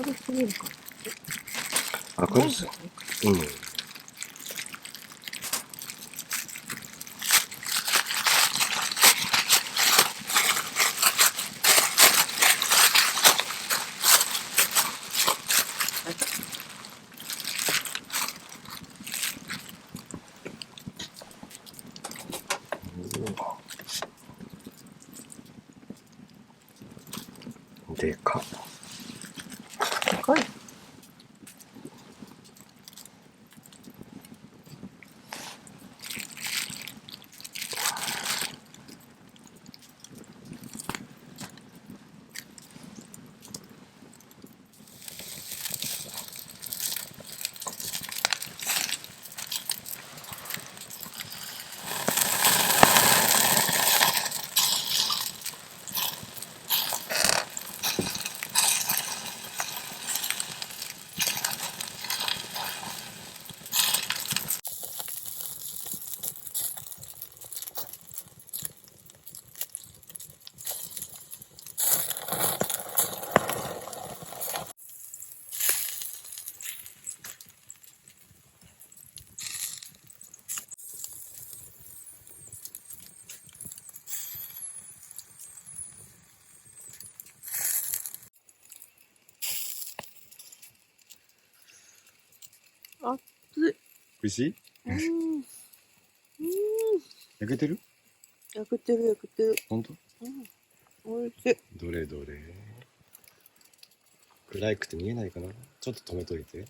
明るすぎるかな。明るすぎる。うん。でかっ。でかい。熱い。美味しい？焼けてる？焼けてる焼けてる。ほんと？おいしい。どれどれ。暗くて見えないかな。ちょっと止めといて。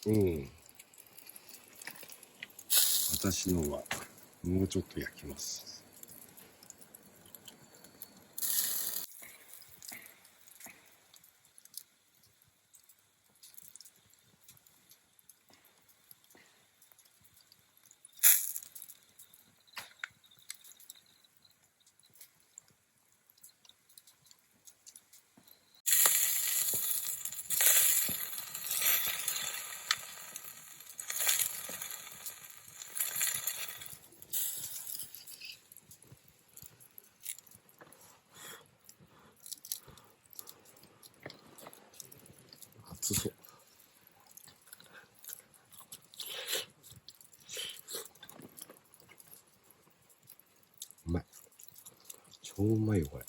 うん。私のはもうちょっと焼きます。熱そう。うまい。超うまいよこれ。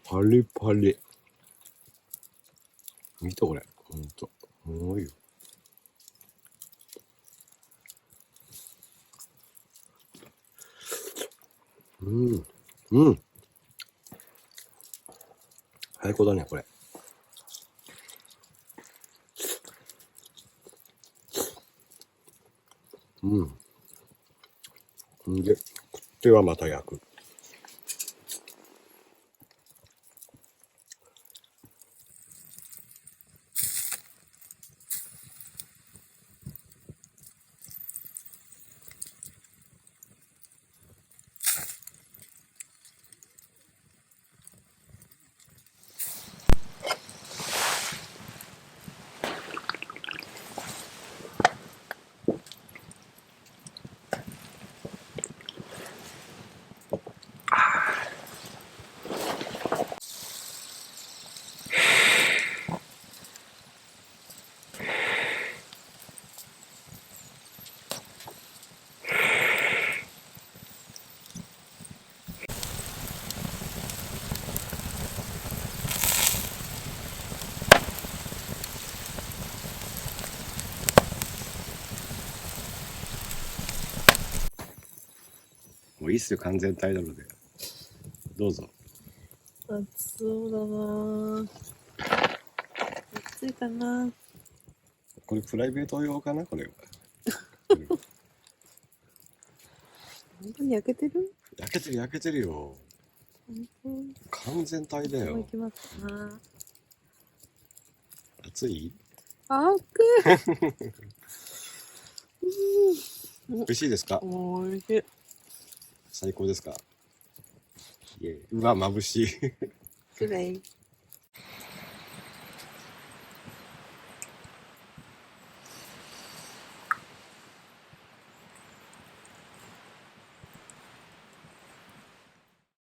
パリパリ。見てこれ。ほんと。すごいよ。最高だねこれ。で、食ってはまた焼く。もういいっすよ、完全体なので。どうぞ。熱そうだな。熱いかな。これプライベート用かなこれは。本当に焼けてる？焼けてる焼けてるよ。完全体だよ。いきますな。熱い？熱い。美味しいですか？おいしい。最高ですか？いえ、うわ、眩しい。失礼。